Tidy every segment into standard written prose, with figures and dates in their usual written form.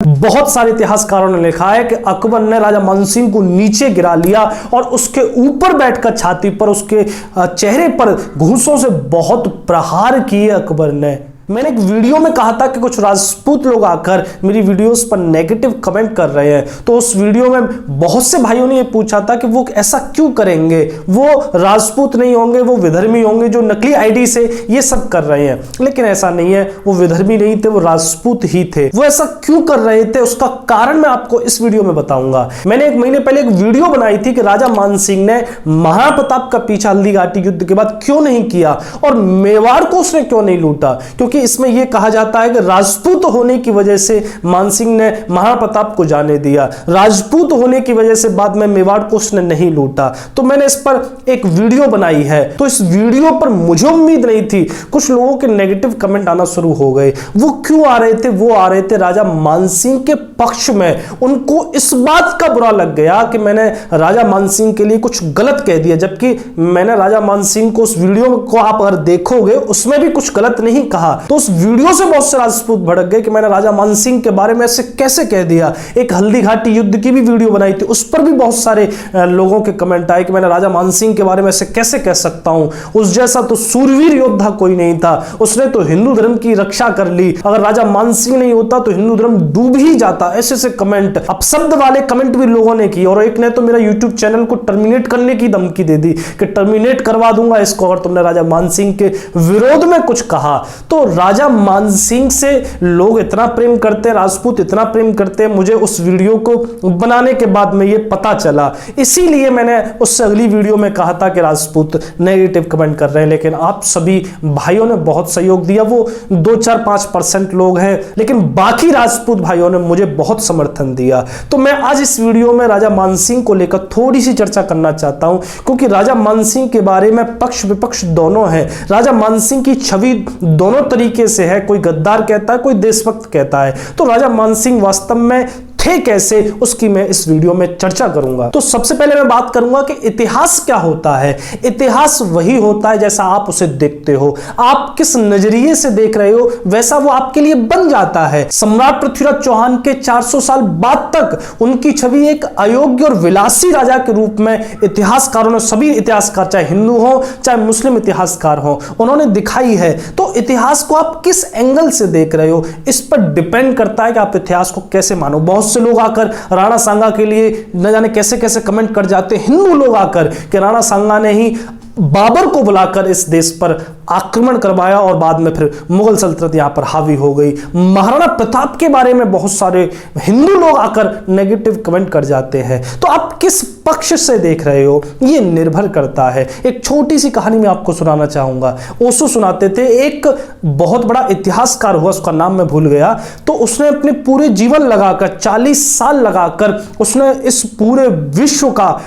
बहुत सारे इतिहासकारों ने लिखा है कि अकबर ने राजा मानसिंह को नीचे गिरा लिया और उसके ऊपर बैठकर छाती पर उसके चेहरे पर घूंसों से बहुत प्रहार किए अकबर ने। मैंने एक वीडियो में कहा था कि कुछ राजपूत लोग आकर मेरी वीडियोस पर नेगेटिव कमेंट कर रहे हैं, तो उस वीडियो में बहुत से भाइयों ने ये पूछा था कि वो ऐसा क्यों करेंगे, वो राजपूत नहीं होंगे, वो विधर्मी होंगे जो नकली आईडी से ये सब कर रहे हैं। लेकिन ऐसा नहीं है, वो विधर्मी नहीं थे, वो राजपूत ही थे। वो ऐसा क्यों कर रहे थे उसका कारण मैं आपको इस वीडियो में बताऊंगा। मैंने एक महीने पहले एक वीडियो बनाई थी कि राजा मानसिंह ने महाराणा प्रताप का पीछा हल्दी घाटी युद्ध के बाद क्यों नहीं किया और मेवाड़ को उसने क्यों नहीं लूटा, क्योंकि इसमें यह कहा जाता है कि राजपूत होने की वजह से मानसिंह ने महाराणा प्रताप को जाने दिया, राजपूत होने की वजह से बाद में मेवाड़ को उसने नहीं लूटा। तो मैंने इस पर एक वीडियो बनाई है, तो इस वीडियो पर मुझे उम्मीद नहीं थी, कुछ लोगों के नेगेटिव कमेंट आना शुरू हो गए। वो क्यों आ रहे थे? वो आ रहे थे राजा मानसिंह के पक्ष में। उनको इस बात का बुरा लग गया कि मैंने राजा मानसिंह के लिए कुछ गलत कह दिया, जबकि मैंने राजा मानसिंह को उस वीडियो को आप अगर देखोगे उसमें भी कुछ गलत नहीं कहा। तो उस वीडियो से बहुत से राजपूत भड़क गए कि मैंने राजा मानसिंह के बारे में ऐसे कैसे कह दिया। एक हल्दी घाटी युद्ध की भी वीडियो बनाई थी, उस पर भी बहुत सारे लोगों के कमेंट आए कि मैंने राजा मानसिंह के बारे में ऐसे कैसे कह सकता हूं, उस जैसा तो सूरवीर योद्धा कोई नहीं था, उसने तो हिंदू धर्म की रक्षा कर ली, अगर राजा मानसिंह नहीं होता तो हिंदू धर्म डूब ही जाता। ऐसे ऐसे कमेंट, अपशब्द वाले कमेंट भी लोगों ने किए, और एक ने तो मेरा यूट्यूब चैनल को टर्मिनेट करने की धमकी दे दी कि टर्मिनेट करवा दूंगा इसको अगर तुमने राजा मानसिंह के विरोध में कुछ कहा। तो राजा मानसिंह से लोग इतना प्रेम करते हैं, राजपूत इतना प्रेम करते हैं, मुझे उस वीडियो को बनाने के बाद में ये पता चला। इसीलिए मैंने उससे अगली वीडियो में कहा था कि राजपूत नेगेटिव कमेंट कर रहे हैं, लेकिन आप सभी भाइयों ने बहुत सहयोग दिया। वो 2-4-5% लोग हैं, लेकिन बाकी राजपूत भाइयों ने मुझे बहुत समर्थन दिया। तो मैं आज इस वीडियो में राजा मानसिंह को लेकर थोड़ी सी चर्चा करना चाहता हूं, क्योंकि राजा मानसिंह के बारे में पक्ष विपक्ष दोनों हैं। राजा मानसिंह की छवि दोनों तरीके से है, कोई गद्दार कहता है, कोई देशभक्त कहता है। तो राजा मानसिंह वास्तव में थे कैसे, उसकी मैं इस वीडियो में चर्चा करूंगा। तो सबसे पहले मैं बात करूंगा कि इतिहास क्या होता है। इतिहास वही होता है जैसा आप उसे देखते हो, आप किस नजरिए से देख रहे हो वैसा वो आपके लिए बन जाता है। सम्राट पृथ्वीराज चौहान के 400 साल बाद तक उनकी छवि एक अयोग्य और विलासी राजा के रूप में इतिहासकारों ने, सभी इतिहासकार चाहे हिंदू हो चाहे मुस्लिम इतिहासकार हो, उन्होंने दिखाई है। तो इतिहास को आप किस एंगल से देख रहे हो इस पर डिपेंड करता है कि आप इतिहास को कैसे मानो। बहुत से लोग आकर राणा सांगा के लिए न जाने कैसे कैसे कमेंट कर जाते हैं, हिंदू लोग आकर कि राणा सांगा ने ही बाबर को बुलाकर इस देश पर आक्रमण करवाया और बाद में फिर मुगल सल्तनत यहां पर हावी हो गई। महाराणा प्रताप के बारे में बहुत सारे हिंदू लोग आकर नेगेटिव कमेंट कर जाते हैं। तो आप किस पक्ष से देख रहे हो यह निर्भर करता है। एक छोटी सी कहानी मैं आपको सुनाना चाहूंगा। ओशो सुनाते थे, एक बहुत बड़ा इतिहासकार हुआ, उसका नाम मैं भूल गया, तो उसने अपने पूरे जीवन लगाकर 40 साल लगाकर उसने इस पूरे विश्व का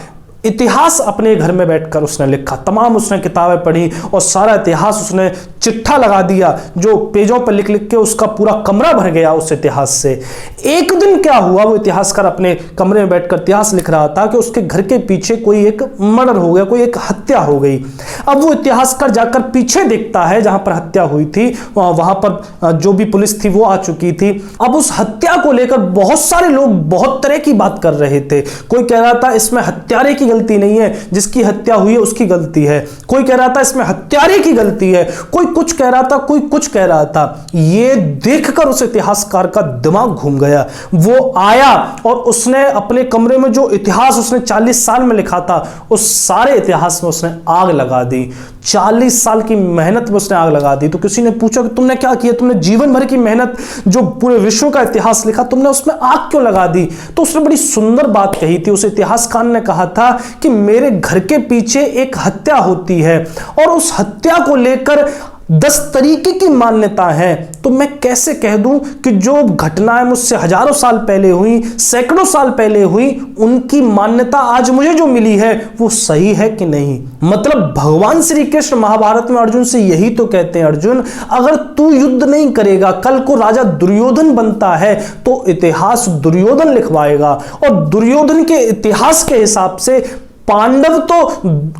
इतिहास अपने घर में बैठकर उसने लिखा। तमाम उसने किताबें पढ़ी और सारा इतिहास उसने चिट्ठा लगा दिया, जो पेजों पर लिख लिख के उसका पूरा कमरा भर गया उस इतिहास से। एक दिन क्या हुआ, वो इतिहासकार अपने कमरे में बैठकर इतिहास लिख रहा था कि उसके घर के पीछे कोई एक मर्डर हो गया, कोई एक हत्या हो गई। अब वो इतिहासकार जाकर पीछे देखता है जहां पर हत्या हुई थी, वहां पर जो भी पुलिस थी वो आ चुकी थी। अब उस हत्या को लेकर बहुत सारे लोग बहुत तरह की बात कर रहे थे। कोई कह रहा था इसमें हत्यारे की गलती नहीं है, जिसकी हत्या हुई है उसकी गलती है। कोई कह रहा था इसमें हत्यारे की गलती है, कोई कुछ कह रहा था, कोई कुछ कह रहा था। ये देखकर उस इतिहासकार का दिमाग घूम गया। वो आया और उसने अपने कमरे में जो इतिहास उसने 40 साल में लिखा था उस सारे इतिहास में उसने आग लगा दी। 40 साल की मेहनत में उसने आग लगा दी। तो किसी ने पूछा कि तुमने क्या किया, तुमने जीवन भर की मेहनत जो पूरे विश्व का इतिहास लिखा तुमने उसमें आग क्यों लगा दी? तो उसने बड़ी सुंदर बात कही थी। उस इतिहासकार ने कहा था कि मेरे घर के पीछे एक हत्या होती है और उस हत्या को लेकर 10 तरीके की मान्यता है, तो मैं कैसे कह दूं कि जो घटनाएं मुझसे हजारों साल पहले हुई, सैकड़ों साल पहले हुई, उनकी मान्यता आज मुझे जो मिली है वो सही है कि नहीं। मतलब भगवान श्री कृष्ण महाभारत में अर्जुन से यही तो कहते हैं, अर्जुन अगर तू युद्ध नहीं करेगा, कल को राजा दुर्योधन बनता है तो इतिहास दुर्योधन लिखवाएगा और दुर्योधन के इतिहास के हिसाब से पांडव तो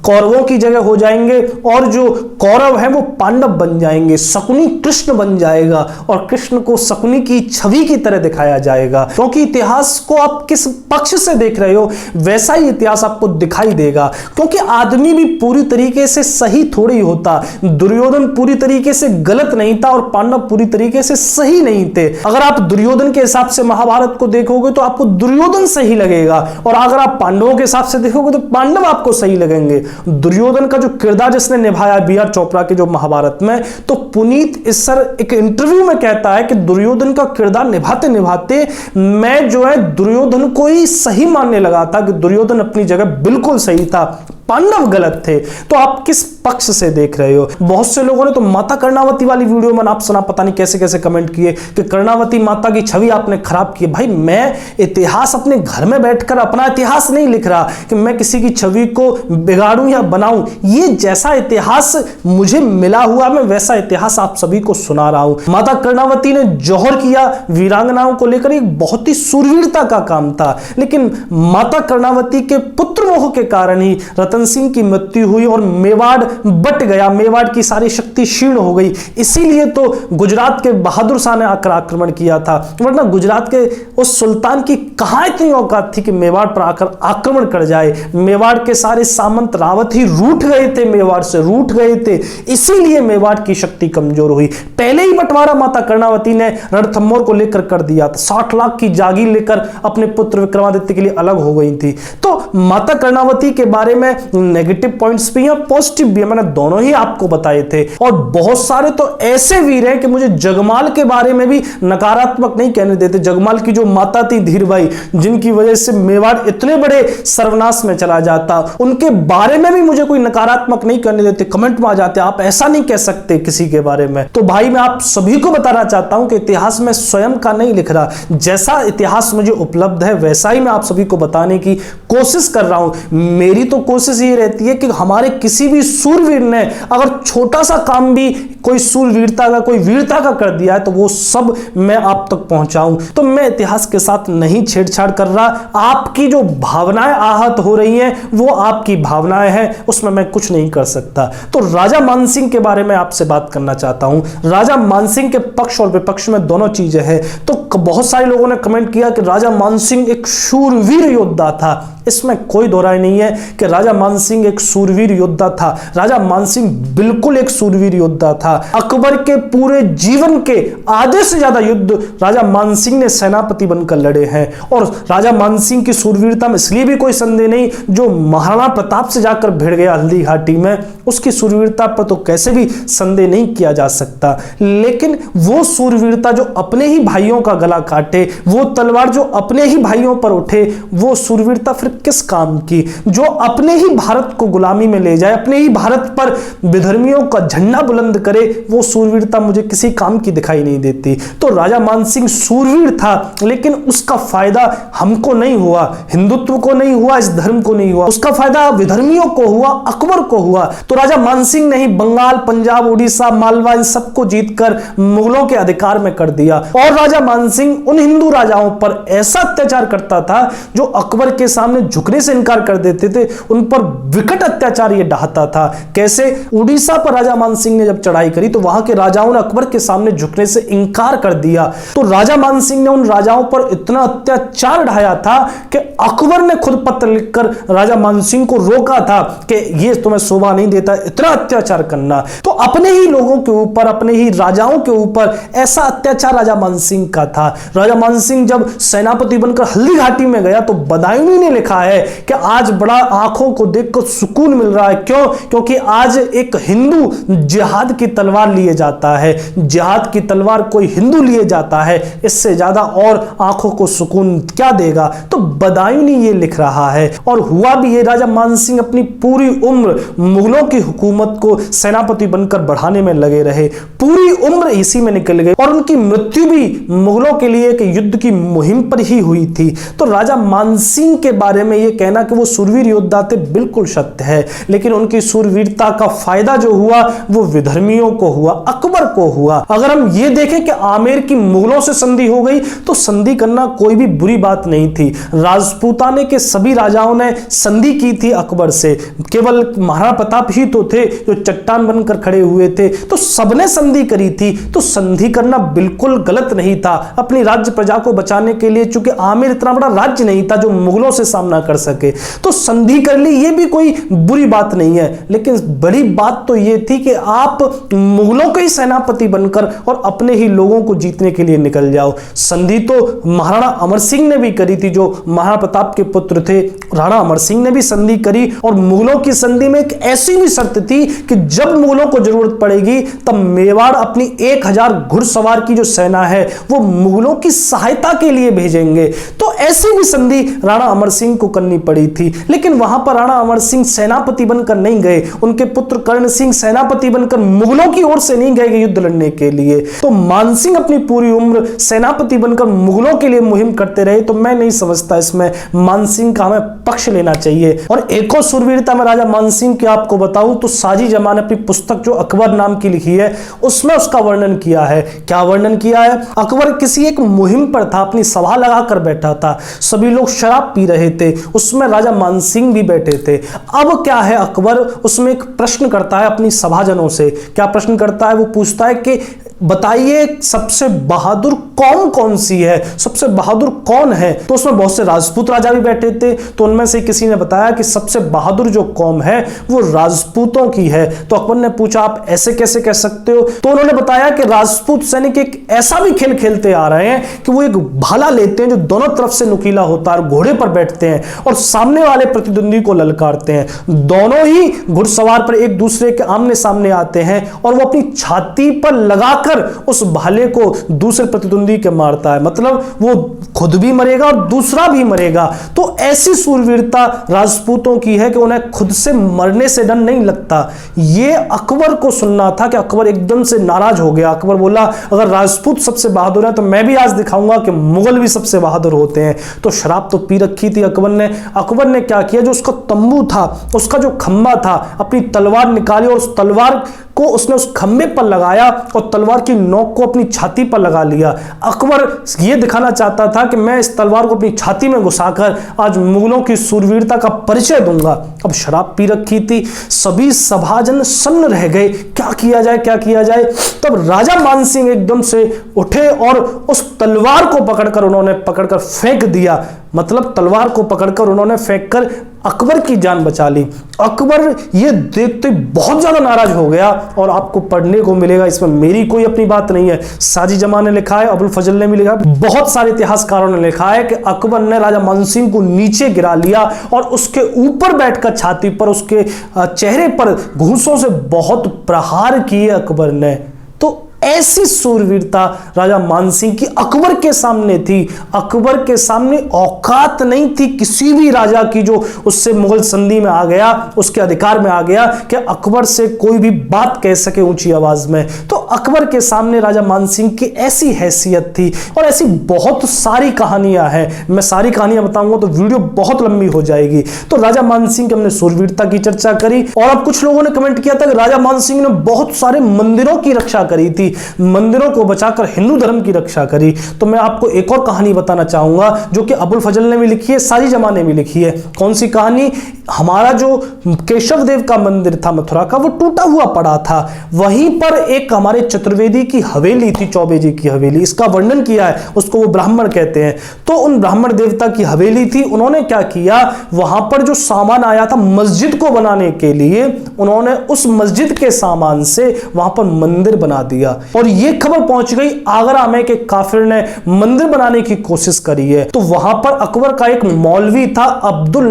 कौरवों की जगह हो जाएंगे और जो कौरव है वो पांडव बन जाएंगे, शकुनी कृष्ण बन जाएगा और कृष्ण को शकुनी की छवि की तरह दिखाया जाएगा। क्योंकि इतिहास को आप किस पक्ष से देख रहे हो वैसा ही इतिहास आपको दिखाई देगा। क्योंकि आदमी भी पूरी तरीके से सही थोड़ी होता, दुर्योधन पूरी तरीके से गलत नहीं था और पांडव पूरी तरीके से सही नहीं थे। अगर आप दुर्योधन के हिसाब से महाभारत को देखोगे तो आपको दुर्योधन सही लगेगा और अगर आप पांडवों के हिसाब से देखोगे तो पांडव आपको सही लगेंगे। दुर्योधन का जो किरदार जिसने निभाया बी.आर. चोपड़ा के जो महाभारत में, तो पुनीत इस्सर एक इंटरव्यू में कहता है कि दुर्योधन का किरदार निभाते निभाते मैं जो है दुर्योधन को ही सही मानने लगा था कि दुर्योधन अपनी जगह बिल्कुल सही था, पांडव गलत थे। तो आप किस पक्ष से देख रहे हो? बहुत से लोगों ने तो माता कर्णावती वाली वीडियो में आप सुना पता नहीं कैसे कैसे कमेंट किए कि कर्णावती माता की छवि आपने खराब की। भाई मैं इतिहास अपने घर में बैठकर अपना इतिहास नहीं लिख रहा कि मैं किसी की छवि को बिगाड़ूं या बनाऊं। ये जैसा इतिहास मुझे मिला हुआ मैं वैसा इतिहास आप सभी को सुना रहा हूं। माता कर्णावती ने जौहर किया, वीरांगनाओं को लेकर एक बहुत ही सूरवीरता का काम था, लेकिन माता कर्णावती के पुत्र मोह के कारण ही रतन सिंह की मृत्यु हुई और मेवाड़ बट गया, मेवाड़ की सारी शक्ति क्षीण हो गई। इसीलिए तो गुजरात के बहादुर शाह ने आकर आक्रमण किया था, वरना गुजरात के उस सुल्तान की कहां इतनी औकात थी कि मेवाड़ पर आकर आक्रमण कर जाए। मेवाड़ के सारे सामंत रावत ही रूठ गए थे, मेवाड़ से रूठ गए थे, इसीलिए मेवाड़ की शक्ति कमजोर हुई। पहले ही बंटवारा माता कर्णावती ने रणथंभौर को लेकर कर दिया था, 60 लाख की जागीर लेकर अपने पुत्र विक्रमादित्य के लिए अलग हो गई थी। तो माता कर्णावती के बारे में नेगेटिव पॉइंट्स भी हैं, पॉजिटिव भी हैं, मैंने दोनों ही आपको बताए थे। और बहुत सारे तो ऐसे वीर हैं कि मुझे जगमाल के बारे में भी नकारात्मक नहीं कहने देते। जगमाल की जो माता थी धीरबाई, जिनकी वजह से मेवाड़ इतने बड़े सर्वनाश में चला जाता, उनके बारे में भी मुझे कोई नकारात्मक नहीं करने देते। कमेंट में आ जाते आप ऐसा नहीं कह सकते किसी के बारे में। तो भाई मैं आप सभी को बताना चाहता हूं कि इतिहास में स्वयं का नहीं लिख रहा, जैसा इतिहास मुझे उपलब्ध है वैसा ही मैं आप सभी को बताने की कोशिश कर रहा हूं। मेरी तो कोशिश ये रहती है कि हमारे किसी भी सूरवीर ने अगर छोटा सा काम भी कोई सूरवीरता का, कोई वीरता का कर दिया है तो वो सब मैं आप तक पहुंचाऊं। तो मैं इतिहास के साथ नहीं छेड़छाड़ कर रहा। आपकी जो भावनाएं आहत हो रही हैं वो आपकी भावनाएं हैं, उसमें मैं कुछ नहीं कर सकता। तो राजा मानसिंह के बारे में आपसे बात करना चाहता हूं। राजा मानसिंह के पक्ष और विपक्ष में दोनों चीजें हैं। तो बहुत सारे लोगों ने कमेंट किया कि राजा मानसिंह एक शूरवीर योद्धा था। इसमें कोई दो राय नहीं है कि राजा मानसिंह एक सूरवीर योद्धा था। राजा मानसिंह बिल्कुल एक सूरवीर योद्धा था। अकबर के पूरे जीवन के आधे से ज्यादा युद्ध राजा मानसिंह ने सेनापति बनकर लड़े हैं। और राजा मानसिंह की सूरवीरता में इसलिए भी कोई संदेह नहीं, जो महाराणा प्रताप से जाकर भिड़ गया हल्दी घाटी में, उसकी सूरवीरता पर तो कैसे भी संदेह नहीं किया जा सकता। लेकिन वो सूरवीरता जो अपने ही भाइयों का गला काटे, वो तलवार जो अपने ही भाइयों पर उठे, वो सूरवीरता फिर किस काम की? जो अपने ही भारत को गुलामी में ले जाए, अपने ही भारत पर विधर्मियों का झंडा बुलंद करे, वो सूरवीरता मुझे किसी काम की दिखाई नहीं देती। तो राजा मानसिंह सूरवीर था, लेकिन उसका फायदा हमको नहीं हुआ, हिंदुत्व को नहीं हुआ, इस धर्म को नहीं हुआ, उसका फायदा विधर्मियों को हुआ, अकबर को हुआ। तो राजा मानसिंह ने ही बंगाल, पंजाब, उड़ीसा, मालवा इन सबको जीतकर मुगलों के अधिकार में कर दिया। और राजा मानसिंह उन हिंदू राजाओं पर ऐसा अत्याचार करता था जो अकबर के सामने झुकने से इनकार कर देते थे, उन पर विकट अत्याचार ये ढाता था। कैसे? उड़ीसा पर राजा मानसिंह ने जब चढ़ाई करी तो वहां के राजाओं ने अकबर के सामने झुकने से इनकार कर दिया। तो राजा मानसिंह ने उन राजाओं पर इतना अत्याचार ढाया था कि अकबर ने खुद पत्र लिखकर राजा मानसिंह को रोका था कि ये तुम्हें शोभा नहीं देता इतना अत्याचार करना। तो अपने ही लोगों के ऊपर, अपने ही राजाओं के ऊपर ऐसा अत्याचार राजा मानसिंह का था। राजा मानसिंह जब सेनापति बनकर हल्दी घाटी में गया तो बदायूनी ने लिखा है कि आज बड़ा आंखों को देखकर सुकून मिल रहा है। क्यों? क्योंकि आज एक हिंदू जिहाद की तलवार लिए जाता है। जिहाद की तलवार कोई हिंदू लिए जाता है, इससे ज्यादा और आंखों को सुकून क्या देगा? तो बदायूनी ये लिख रहा है। और हुआ भी ये, राजा मानसिंह अपनी पूरी उम्र मुगलों की हुकूमत को सेनापति बनकर बढ़ाने में लगे रहे, पूरी उम्र इसी में निकल गई और उनकी मृत्यु भी मुगलों के लिए एक युद्ध की मुहिम पर ही हुई थी। तो राजा मानसिंह के बारे में ये कहना कि वो सूरवीर योद्धा थे बिल्कुल सत्य है, लेकिन उनकी सूरवीरता का फायदा जो हुआ वो विधर्मियों को हुआ, अकबर को हुआ। अगर हम ये देखें कि आमेर की मुगलों से संधि हो गई तो संधि करना कोई भी बुरी बात नहीं थी। राजपूताने के सभी राजाओं ने संधि की थी अकबर से, केवल महाराणा प्रताप ही तो थे जो चट्टान बनकर खड़े हुए थे, तो सबने संधि करी थी। तो संधि करना बिल्कुल गलत नहीं था अपनी राज्य प्रजा को बचाने के लिए, चूंकि आमेर इतना बड़ा राज्य नहीं था जो मुगलों से सामना कर सके, तो संधि कर ली, ये भी कोई बुरी बात नहीं है। लेकिन बड़ी बात तो ये थी कि आप मुगलों के ही सेनापति बनकर और अपने ही लोगों को जीतने के लिए निकल जाओ। संधि तो महाराणा अमर सिंह ने भी करी थी, जो महाराणा प्रताप के पुत्र थे। राणा अमर सिंह ने भी संधि करी, और मुगलों की संधि में एक ऐसी भी शर्त थी कि जब मुगलों को जरूरत पड़ेगी तब मेवाड़ अपनी 1000 घुड़सवार की जो सेना है वो मुगलों की सहायता के लिए भेजेंगे। तो ऐसी भी संधि राणा अमर सिंह को करनी पड़ी थी। लेकिन वहां पर राणा अमर सिंह सेनापति बनकर नहीं गए, उनके पुत्र कर्ण सिंह सेनापति बनकर मुगलों की ओर से नहीं गए युद्ध लड़ने के लिए। तो मानसिंह अपनी पूरी उम्र सेनापति बनकर मुगलों के लिए मुहिम करते रहे। तो मैं नहीं समझता इसमें मानसिंह का हमें पक्ष लेना चाहिए। और एक और सूरवीरता में राजा मानसिंह की आपको बताऊं तो साजी जमान ने अपनी पुस्तक जो अकबर नाम की लिखी है उसमें उसका वर्णन किया है। क्या वर्णन किया है? अकबर किसी एक मुहिम पर था, अपनी सभा लगाकर बैठा था, सभी लोग शराब पी रहे थे, उसमें राजा मानसिंह भी बैठे थे। अब क्या है, अकबर उसमें एक प्रश्न करता है अपनी सभाजनों से। क्या प्रश्न करता है? वो पूछता है कि बताइए सबसे बहादुर कौम कौन सी है, सबसे बहादुर कौन है? तो उसमें बहुत से राजपूत राजा भी बैठे थे, तो उनमें से किसी ने बताया कि सबसे बहादुर जो कौम है वो राजपूतों की है। तो अकबर ने पूछा आप ऐसे कैसे कह सकते हो? तो उन्होंने बताया कि राजपूत सैनिक एक ऐसा भी खेल खेलते आ रहे हैं कि वो एक भाला लेते हैं जो दोनों तरफ से नुकीला होता है, घोड़े पर बैठते हैं और सामने वाले प्रतिद्वंदी को ललकारते हैं। दोनों ही घुड़सवार पर एक दूसरे के आमने सामने आते हैं और वो अपनी छाती पर लगाकर उस भाले को दूसरे प्रतिद्वंदी के मारता है, मतलब वो खुद भी मरेगा और दूसरा भी मरेगा। तो ऐसी सूरवीरता राजपूतों की है कि उन्हें खुद से मरने से डर नहीं लगता। ये अकबर को सुनना था कि अकबर एकदम से नाराज हो गया। अकबर बोला अगर राजपूत सबसे बहादुर है तो मैं भी आज दिखाऊंगा कि मुगल भी सबसे बहादुर होते हैं। तो शराब तो पी रखी थी अकबर ने क्या किया, जो उसका तंबू था, उसका जो खंबा था, अपनी तलवार निकाली और उस तलवार को उसने उस खंबे पर लगाया और तलवार की नोक को अपनी छाती पर लगा लिया। अकबर यह दिखाना चाहता था कि मैं इस तलवार को अपनी छाती में घुसाकर आज मुगलों की सूरवीरता का परिचय दूंगा। अब शराब पी रखी थी, सभी सभाजन सन्न रह गए, क्या किया जाए क्या किया जाए। तब राजा मानसिंह एकदम से उठे और उस तलवार को पकड़कर फेंक दिया, मतलब तलवार को पकड़कर उन्होंने फेंककर अकबर की जान बचा ली। अकबर ये देखते बहुत ज्यादा नाराज हो गया और आपको पढ़ने को मिलेगा, इसमें मेरी कोई अपनी बात नहीं है, साजी जमा ने लिखा है, अबुल फजल ने भी लिखा है, बहुत सारे इतिहासकारों ने लिखा है कि अकबर ने राजा मानसिंह को नीचे गिरा लिया और उसके ऊपर बैठकर छाती पर उसके चेहरे पर घूंसों से बहुत प्रहार किए अकबर ने। तो ऐसी सूरवीरता राजा मानसिंह की अकबर के सामने थी। अकबर के सामने औकात नहीं थी किसी भी राजा की जो उससे मुगल संधि में आ गया, उसके अधिकार में आ गया कि अकबर से कोई भी बात कह सके ऊंची आवाज में। तो अकबर के सामने राजा मानसिंह की ऐसी हैसियत थी। और ऐसी बहुत सारी कहानियां हैं, मैं सारी कहानियां बताऊंगा तो वीडियो बहुत लंबी हो जाएगी। तो राजा मानसिंह की हमने सूरवीरता की चर्चा करी। और अब कुछ लोगों ने कमेंट किया था कि राजा मानसिंह ने बहुत सारे मंदिरों की रक्षा करी थी, मंदिरों को बचाकर हिंदू धर्म की रक्षा करी। तो मैं आपको एक और कहानी बताना चाहूंगा जो कि अबुल फजल ने भी लिखी है, साजी जमा ने भी लिखी है। कौन सी कहानी? हमारा जो केशव देव का मंदिर था मथुरा का, वो टूटा हुआ पड़ा था, वहीं पर एक हमारे चतुर्वेदी की हवेली थी, चौबे जी की हवेली, इसका वर्णन किया है, उसको वो ब्राह्मण कहते हैं। तो उन ब्राह्मण देवता की हवेली थी, उन्होंने क्या किया, वहां पर जो सामान आया था मस्जिद को बनाने के लिए, उन्होंने उस मस्जिद के सामान से वहां पर मंदिर बना दिया। और यह खबर पहुंच गई आगरा में कि काफिर ने मंदिर बनाने की कोशिश करी है। तो वहां पर अकबर का एक मौलवी था अब्दुल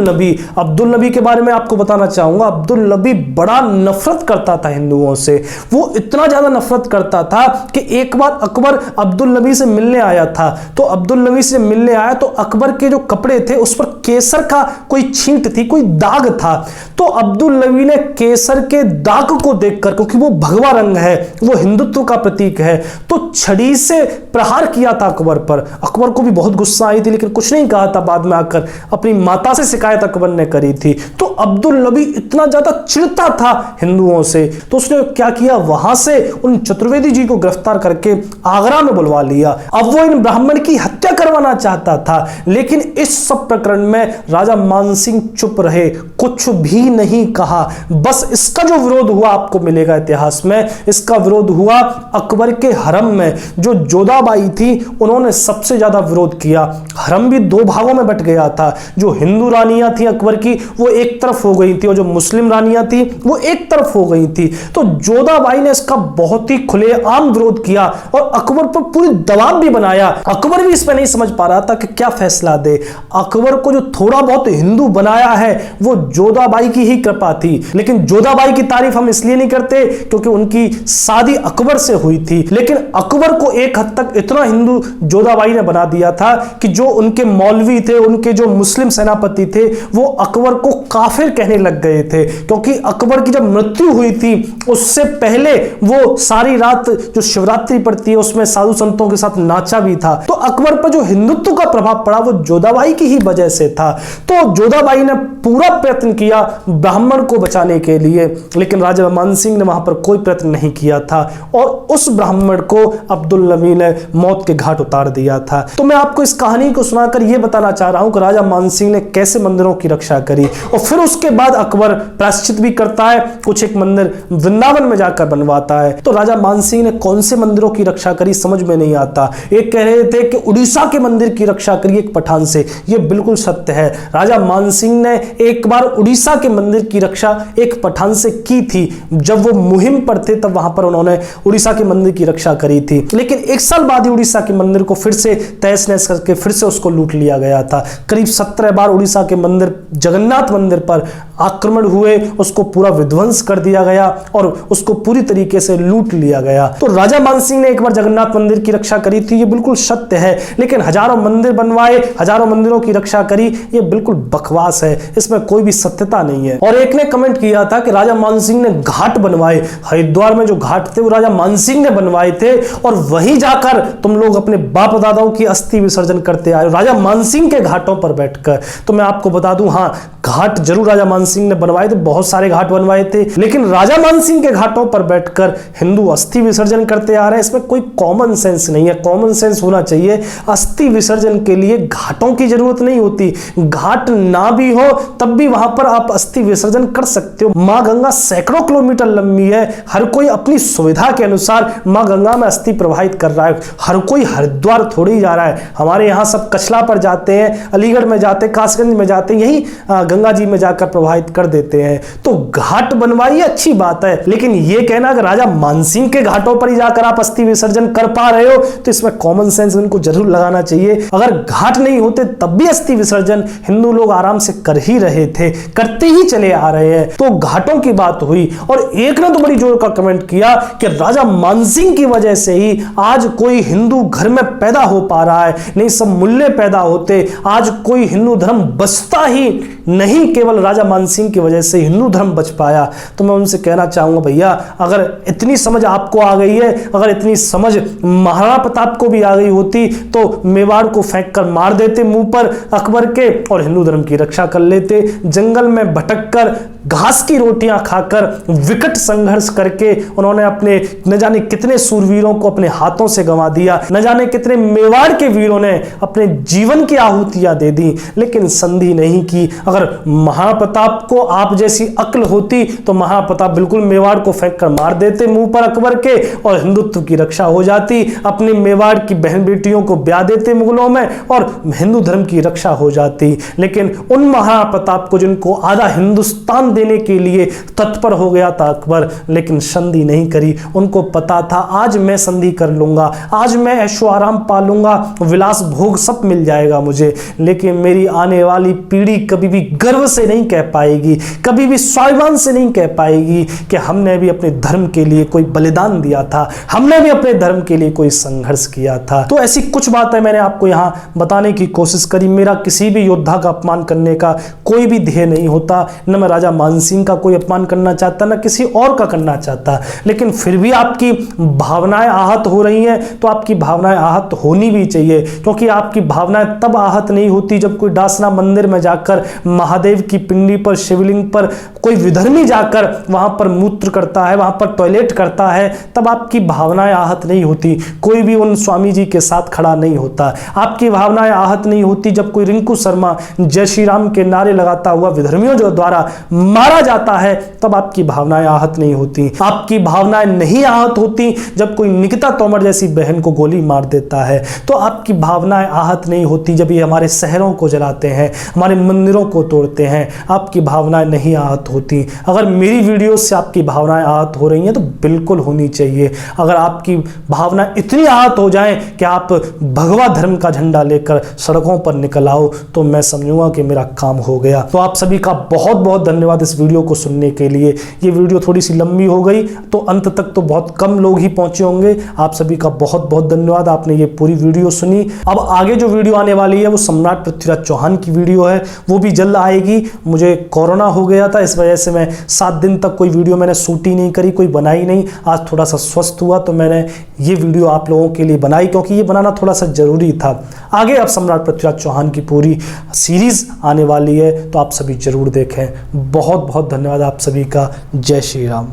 नबी के बारे में आपको बताना चाहूंगा। अब्दुल नबी बड़ा नफरत करता था हिंदुओं से, वो इतना ज्यादा नफरत करता था कि एक बार अकबर अब्दुल नबी से मिलने आया था। तो अब्दुल नबी से मिलने आया तो अकबर के जो कपड़े थे उस पर केसर का कोई छींट थी, कोई दाग था। तो अब्दुल्लवी ने केसर के दाग को देखकर, क्योंकि वो भगवा रंग है, वो हिंदुत्व का प्रतीक है, तो छड़ी से प्रहार किया था अकबर पर। अकबर को भी बहुत गुस्सा आई थी, लेकिन कुछ नहीं कहा था। बाद में आकर अपनी माता से शिकायत अकबर ने करी थी। तो अब्दुल्लवी इतना ज्यादा चिढ़ता था हिंदुओं से, तो उसने क्या किया, वहां से उन चतुर्वेदी जी को गिरफ्तार करके आगरा में बुलवा लिया। अब वो इन ब्राह्मण की हत्या करवाना चाहता था, लेकिन इस सब प्रकरण में राजा मानसिंह चुप रहे, कुछ भी नहीं कहा। बस इसका जो विरोध हुआ आपको मिलेगा इतिहास में, इसका विरोध हुआ अकबर के हरम में। जो जोधाबाई थी उन्होंने सबसे ज्यादा विरोध किया। हरम भी दो भागों में बट गया था। जो हिंदू रानियां थी अकबर की, वो एक तरफ हो गई थी, और जो मुस्लिम रानियां थी वो एक तरफ हो गई थी। तो जोधाबाई ने इसका बहुत ही खुलेआम विरोध किया और अकबर पर पूरी दबाव भी बनाया। अकबर भी इसमें नहीं समझ पा रहा था कि क्या फैसला दे। अकबर को जो थोड़ा बहुत हिंदू बनाया है वो जोधाबाई की ही कृपा थी। लेकिन जोधाबाई की तारीफ हम इसलिए नहीं करते क्योंकि उनकी शादी अकबर से हुई थी, लेकिन अकबर को एक हद तक इतना हिंदू जोधाबाई ने बना दिया था कि जो उनके मौलवी थे, उनके जो मुस्लिम सेनापति थे, वो अकबर को काफिर कहने लग गए थे। क्योंकि अकबर की जब मृत्यु हुई थी उससे पहले वो सारी रात जो शिवरात्रि पड़ती है उसमें साधु संतों के साथ नाचा भी था। तो अकबर पर जो हिंदुत्व का प्रभाव पड़ा वो जोधाबाई की ही वजह से था। तो जोधाबाई ने पूरा प्रयत्न किया ब्राह्मण को बचाने के लिए, लेकिन राजा मानसिंह ने वहां पर कोई प्रयत्न नहीं किया था और उस ब्राह्मण को अब्दुल्लवी ने मौत के घाट उतार दिया था। तो मैं आपको इस कहानी को सुनाकर यह बताना चाह रहा हूं कि राजा मानसिंह ने कैसे मंदिरों की रक्षा करी। और फिर उसके बाद अकबर प्रायश्चित भी करता है, कुछ एक मंदिर वृंदावन में जाकर बनवाता है। तो राजा मानसिंह ने कौन से मंदिरों की रक्षा करी समझ में नहीं आता। एक कह रहे थे कि उड़ीसा के मंदिर की रक्षा करी एक पठान से, यह बिल्कुल सत्य है। राजा मानसिंह ने एक बार उड़ीसा के मंदिर की रक्षा एक पठान से की थी। जब वो मुहिम पर थे तब वहां पर उन्होंने उड़ीसा के मंदिर की रक्षा करी थी, लेकिन एक साल बाद ही उड़ीसा के मंदिर को फिर से तहस नहस करके फिर से उसको लूट लिया गया था। करीब 17 बार उड़ीसा के मंदिर, जगन्नाथ मंदिर पर आक्रमण हुए, उसको पूरा विध्वंस कर दिया गया और उसको पूरी तरीके से लूट लिया गया। तो राजा मानसिंह ने एक बार जगन्नाथ मंदिर की रक्षा करी थी, ये बिल्कुल सत्य है, लेकिन हजारों मंदिर बनवाए, हजारों मंदिरों की रक्षा करी, ये बिल्कुल बकवास है, इसमें कोई भी सत्यता नहीं है। और एक ने कमेंट किया था कि राजा मानसिंह ने घाट बनवाए, हरिद्वार में जो घाट थे वो राजा मानसिंह ने बनवाए थे और वहीं जाकर तुम लोग अपने बाप दादाओं की अस्थि विसर्जन करते आए राजा मानसिंह के घाटों पर बैठकर। तो मैं आपको बता दूं, हाँ घाट जरूर राजा मानसिंह ने बनवाए थे, बहुत सारे घाट बनवाए थे, लेकिन राजा मानसिंह के घाटों पर बैठकर हिंदू अस्थि विसर्जन करते आ रहे हैं, इसमें कोई कॉमन सेंस नहीं है। कॉमन सेंस होना चाहिए। अस्थि विसर्जन के लिए घाटों की जरूरत नहीं होती, घाट ना भी हो तब भी वहां पर आप अस्थि विसर्जन कर सकते हो। मां गंगा सैकड़ों किलोमीटर लंबी है, हर कोई अपनी सुविधा के अनुसार मां गंगा में अस्थि प्रवाहित कर रहा है। हर कोई हरिद्वार थोड़ी जा रहा है, हमारे यहाँ सब कचला पर जाते हैं, अलीगढ़ में जाते हैं, कासगंज में जाते हैं, यही गंगा जी में जाकर प्रवाहित कर देते हैं। तो घाट बनवाइए, अच्छी बात है, लेकिन यह कहना अगर राजा मानसिंह के घाटों पर ही जाकर आप अस्थि विसर्जन कर पा रहे हो तो इसमें कॉमन सेंस उनको जरूर लगाना चाहिए। अगर घाट नहीं होते तब भी अस्थि विसर्जन हिंदू लोग आराम से कर ही रहे थे, करते ही चले आ रहे हैं। तो घाटों की बात हुई और एक ने तो बड़ी जोर का कमेंट किया कि राजा मानसिंह की वजह से ही आज कोई हिंदू घर में पैदा हो पा रहा है, नहीं सब मुल्ले पैदा होते, आज कोई हिंदू धर्म बचता ही नहीं, केवल राजा मानसिंह की वजह से हिंदू धर्म बच पाया। तो मैं उनसे कहना चाहूंगा, भैया अगर इतनी समझ आपको आ गई है, अगर इतनी समझ महाराणा प्रताप को भी आ गई होती तो मेवाड़ को फेंक कर मार देते मुंह पर अकबर के और हिंदू धर्म की रक्षा कर लेते। जंगल में भटक कर घास की रोटियां खाकर विकट संघर्ष करके उन्होंने अपने न जाने कितने सूरवीरों को अपने हाथों से गंवा दिया, न जाने कितने मेवाड़ के वीरों ने अपने जीवन की आहुतियां दे दी, लेकिन संधि नहीं की। अगर महाराणा प्रताप को आप जैसी अक्ल होती तो महाराणा प्रताप बिल्कुल मेवाड़ को फेंक कर मार देते मुंह पर अकबर के और हिंदुत्व की रक्षा हो जाती, अपने मेवाड़ की बहन बेटियों को ब्याह देते मुगलों में और हिंदू धर्म की रक्षा हो जाती। लेकिन उन महाराणा प्रताप को जिनको आधा हिंदुस्तान देने के लिए तत्पर हो गया था अकबर, लेकिन संधि नहीं करी। उनको पता था आज मैं संधि कर लूंगा, आज मैं ऐशो आराम पालूंगा, विलास भोग सब मिल जाएगा मुझे, लेकिन मेरी आने वाली पीढ़ी कभी भी गर्व से नहीं नहीं कह पाएगी, कभी भी स्वाभिमान से नहीं कह पाएगी कि हमने भी अपने धर्म के लिए कोई बलिदान दिया था, हमने भी अपने धर्म के लिए कोई संघर्ष किया था। तो ऐसी कुछ बातें मैंने आपको यहाँ बताने की कोशिश करी। मेरा किसी भी योद्धा का अपमान करने का कोई भी ध्येय नहीं होता, न मैं राजा मानसिंह का कोई अपमान करना चाहता, न किसी और का करना चाहता, लेकिन फिर भी आपकी भावनाएं आहत हो रही हैं तो आपकी भावनाएं आहत होनी भी चाहिए, क्योंकि आपकी भावनाएं तब आहत नहीं होती जब कोई डासना मंदिर में जाकर महादेव की पिंडी पर, शिवलिंग पर कोई विधर्मी जाकर वहां पर मूत्र करता है, वहां पर टॉयलेट करता है, तब आपकी भावनाएं आहत नहीं होती। कोई भी उन स्वामी जी के साथ खड़ा नहीं होता। आपकी भावनाएं आहत नहीं होती जब कोई रिंकू शर्मा जय श्री राम के नारे लगाता हुआ विधर्मियों जो द्वारा मारा जाता है, तब आपकी भावनाएं आहत नहीं होती। आपकी भावनाएं नहीं आहत होती जब कोई निकिता तोमर जैसी बहन को गोली मार देता है। तो आपकी भावनाएं आहत नहीं होती जब ये हमारे शहरों को जलाते हैं, हमारे मंदिरों को तोड़ते हैं। आपकी भावनाएं नहीं आहत होती। अगर मेरी वीडियो से आपकी भावनाएं आहत हो रही हैं तो बिल्कुल होनी चाहिए। अगर आपकी भावनाएं इतनी आहत हो जाएं कि आप भगवा धर्म का झंडा लेकर सड़कों पर निकल आओ, तो मैं समझूंगा कि मेरा काम हो गया। तो आप सभी का बहुत बहुत धन्यवाद इस वीडियो को सुनने के लिए। ये वीडियो थोड़ी सी लंबी हो गई तो अंत तक तो बहुत कम लोग ही पहुंचे होंगे। आप सभी का बहुत बहुत धन्यवाद, आपने ये पूरी वीडियो सुनी। अब आगे जो वीडियो आने वाली है वो सम्राट पृथ्वीराज चौहान की वीडियो है, वो भी जल्द आएगी। मुझे कोरोना हो गया था, इस वजह से मैं 7 दिन तक कोई वीडियो मैंने शूट ही नहीं करी, कोई बनाई नहीं। आज थोड़ा सा स्वस्थ हुआ तो मैंने ये वीडियो आप लोगों के लिए बनाई, क्योंकि ये बनाना थोड़ा सा जरूरी था। आगे अब सम्राट पृथ्वीराज चौहान की पूरी सीरीज आने वाली है, तो आप सभी जरूर देखें। बहुत बहुत धन्यवाद आप सभी का। जय श्री राम।